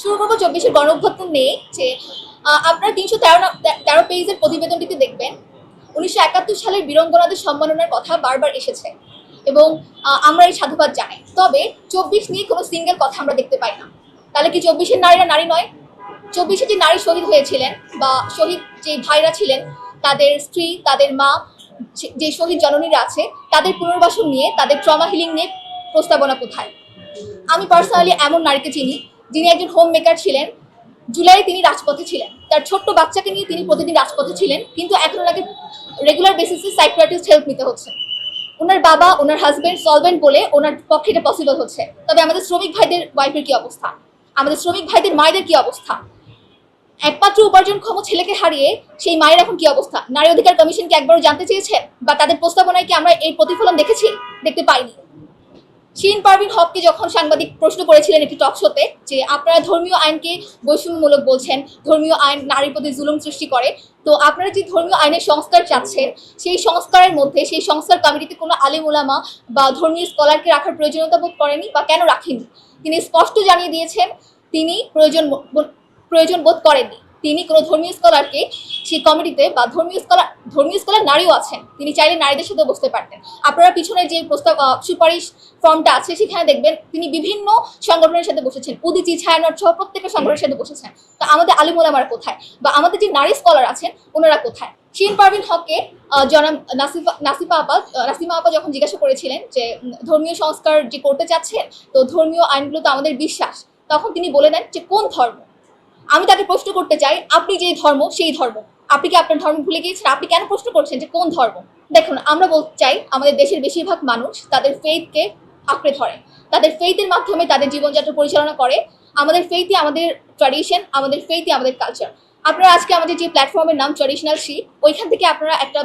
শুরু করবো 24-এর গণঅভ্যুত্থান নিয়ে যে আপনারা 313 পেজের প্রতিবেদনটিতে দেখবেন 1971 সালের বীরাঙ্গনাদের সম্মাননার কথা বারবার এসেছে এবং আমরা এই সাধুবাদ জানাই। তবে 24 নিয়ে কোনো সিঙ্গেল কথা আমরা দেখতে পাই না। তাহলে কি 24-এর নারীরা নারী নয়? 24-এ যে নারী শহীদ হয়েছিলেন বা শহীদ যে ভাইরা ছিলেন, তাদের স্ত্রী, তাদের মা, যে শহীদ জননীরা আছে, তাদের পুনর্বাসন নিয়ে, তাদের ট্রমা হিলিং নিয়ে প্রস্তাবনা কোথায়? আমি পার্সোনালি এমন নারীকে চিনি যিনি একজন হোম মেকার ছিলেন। জুলাই তিনি রাজপথে ছিলেন, তার ছোট্ট বাচ্চাকে নিয়ে তিনি প্রতিদিন রাজপথে ছিলেন, কিন্তু এখন ওনাকে রেগুলার বেসিসে সাইকিয়াট্রিস্ট হেল্প নিতে হচ্ছে। ওনার বাবা, ওনার হাজবেন্ড সলভেন্ট বলে ওনার পক্ষে এটা পসিবল হচ্ছে। তবে আমাদের শ্রমিক ভাইদের ওয়াইফের কি অবস্থা? আমাদের শ্রমিক ভাইদের মায়েদের কি অবস্থা? একমাত্র উপার্জনক্ষম ছেলেকে হারিয়ে সেই মায়ের এখন কি অবস্থা? নারী অধিকার কমিশন কি একবারও জানতে চেয়েছেন? বা তাদের প্রস্তাবনায় কি আমরা এই প্রতিফলন দেখেছি? দেখতে পাইনি। শিরিন পারভীন হককে যখন সাংবাদিক প্রশ্ন করেছিলেন একটি টক শোতে যে আপনারা ধর্মীয় আইনকে বৈষম্যমূলক বলছেন, ধর্মীয় আইন নারীর প্রতি জুলুম সৃষ্টি করে, তো আপনারা যে ধর্মীয় আইনের সংস্কার চাচ্ছেন, সেই সংস্কারের মধ্যে সেই সংস্কার কমিটিতে কোনো আলেম ওলামা বা ধর্মীয় স্কলারকে রাখার প্রয়োজনীয়তা বোধ করেনি বা কেন রাখেনি? তিনি স্পষ্ট জানিয়ে দিয়েছেন তিনি প্রয়োজন বোধ করেননি। তিনি কোনো ধর্মীয় স্কলারকে সেই কমিটিতে বা ধর্মীয় স্কলার নারীও আছেন, তিনি চাইলে নারীদের সাথে বসতে পারতেন। আপনারা পিছনের যে সুপারিশ ফর্মটা আছে সেখানে দেখবেন তিনি বিভিন্ন সংগঠনের সাথে বসেছেন, উদীচী, ছায়ানট সহ প্রত্যেকটা সংগঠনের সাথে বসেছেন। তো আমাদের আলিম ওলামারা কোথায়? বা আমাদের যে নারী স্কলার আছেন ওনারা কোথায়? শিরিন পারভীন হককে জনাব নাসিমা আপা যখন জিজ্ঞাসা করেছিলেন যে ধর্মীয় সংস্কার যে করতে চাচ্ছেন, তো ধর্মীয় আইনগুলো তো আমাদের বিশ্বাস, তখন তিনি বলে দেন যে কোন ধর্ম? আমি তাকে প্রশ্ন করতে চাই, আপনি যে ধর্ম সেই ধর্ম, আপনি কি আপনার ধর্ম ভুলে গিয়েছেন? আপনি কেন প্রশ্ন করছেন যে কোন ধর্ম? দেখুন, আমরা বলতে চাই আমাদের দেশের বেশিরভাগ মানুষ তাদের ফেইথকে আঁকড়ে ধরে, তাদের ফেইথের মাধ্যমে তাদের জীবনযাত্রা পরিচালনা করে। আমাদের ফেইথই আমাদের ট্র্যাডিশন, আমাদের ফেইথই আমাদের কালচার। আপনারা আজকে আমাদের যে প্ল্যাটফর্মের নাম ট্র্যাডিশনাল শি, ওইখান থেকে আপনারা একটা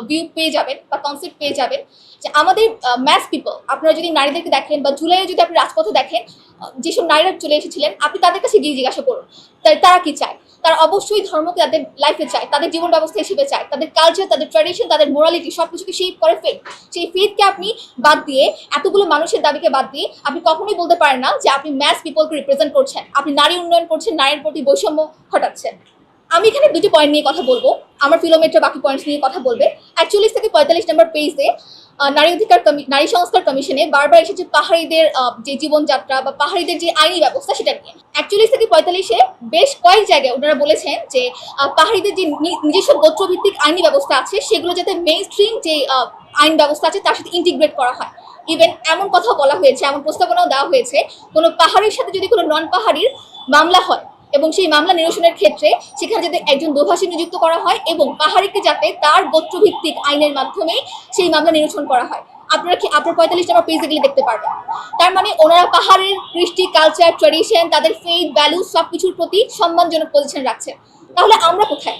ভিউ পেয়ে যাবেন বা কনসেপ্ট পেয়ে যাবেন যে আমাদের ম্যাস পিপল, আপনারা যদি নারীদেরকে দেখেন বা জুলাইয়ে যদি আপনি রাজপথে দেখেন যেসব নারীরা চলে এসেছিলেন, আপনি তাদের কাছে গিয়ে জিজ্ঞাসা করুন তারা কি চায়। তারা অবশ্যই ধর্মকে তাদের লাইফে চায়, তাদের জীবন ব্যবস্থা হিসেবে চায়, তাদের কালচার, তাদের ট্র্যাডিশন, তাদের মোরালিটি সবকিছুকে শেপ করে ফেথ। সেই ফেথকে আপনি বাদ দিয়ে, এতগুলো মানুষের দাবিকে বাদ দিয়ে আপনি কখনোই বলতে পারেন না যে আপনি ম্যাস পিপলকে রিপ্রেজেন্ট করছেন, আপনি নারী উন্নয়ন করছেন, নারীর প্রতি বৈষম্য ঘটাচ্ছেন। আমি এখানে দুটি পয়েন্ট নিয়ে কথা বলবো, আমার ফিলোমেট্রা বাকি পয়েন্টস নিয়ে কথা বলবে। 41 থেকে 45 নম্বর পেজে নারী সংস্কার কমিশনে বারবার এসেছে পাহাড়িদের যে জীবনযাত্রা বা পাহাড়িদের যে আইনি ব্যবস্থা সেটা নিয়ে। 41 থেকে 45-এ বেশ কয়েক জায়গায় ওনারা বলেছেন যে পাহাড়িদের যে নিজস্ব গোত্রভিত্তিক আইনি ব্যবস্থা আছে সেগুলো যাতে মেইন স্ট্রিম যে আইন ব্যবস্থা আছে তার সাথে ইন্টিগ্রেট করা হয়। ইভেন এমন কথা বলা হয়েছে, এমন প্রস্তাবনাও দেওয়া হয়েছে, কোনো পাহাড়ির সাথে যদি কোনো নন পাহাড়ির মামলা হয় এবং সেই মামলা নিরসনের ক্ষেত্রে সেখানে যাতে একজন দোভাষী নিযুক্ত করা হয় এবং পাহাড়িকে যাতে তার গোত্রভিত্তিক আইনের মাধ্যমে সেই মামলা নিরসন করা হয়। আপনারা কি আপনার 45 নম্বর পেজে গেলে দেখতে পারবেন। তার মানে ওনারা পাহাড়ের কৃষ্টি, কালচার, ট্র্যাডিশন, তাদের ফেইথ, ভ্যালুজ সবকিছুর প্রতি সম্মানজনক পজিশন রাখছেন। তাহলে আমরা কোথায়?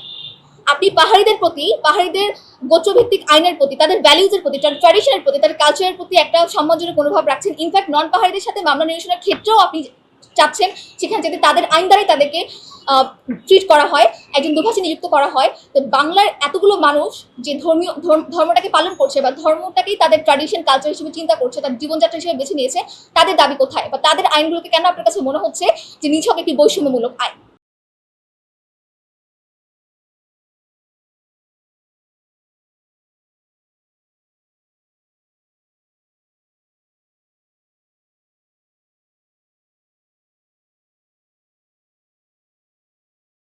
আপনি পাহাড়িদের প্রতি, পাহাড়িদের গোত্রভিত্তিক আইনের প্রতি, তাদের ভ্যালুজের প্রতি, তাদের ট্র্যাডিশনের প্রতি, তাদের কালচারের প্রতি একটা সম্মানজনক মনোভাব রাখছেন। ইনফ্যাক্ট নন পাহাড়িদের সাথে মামলা নিরসনের ক্ষেত্রেও আপনি চাচ্ছেন সেখানে যাতে তাদের আইন দ্বারাই তাদেরকে ট্রিট করা হয়, একজন দোভাষী নিযুক্ত করা হয়। তো বাংলার এতগুলো মানুষ যে ধর্মটাকে পালন করছে বা ধর্মটাকেই তাদের ট্র্যাডিশন, কালচার হিসেবে চিন্তা করছে, তাদের জীবনযাত্রা হিসেবে বেছে নিয়েছে, তাদের দাবি কোথায়? বা তাদের আইনগুলোকে কেন আপনার কাছে মনে হচ্ছে যে নিছক একটি বৈষম্যমূলক আইন?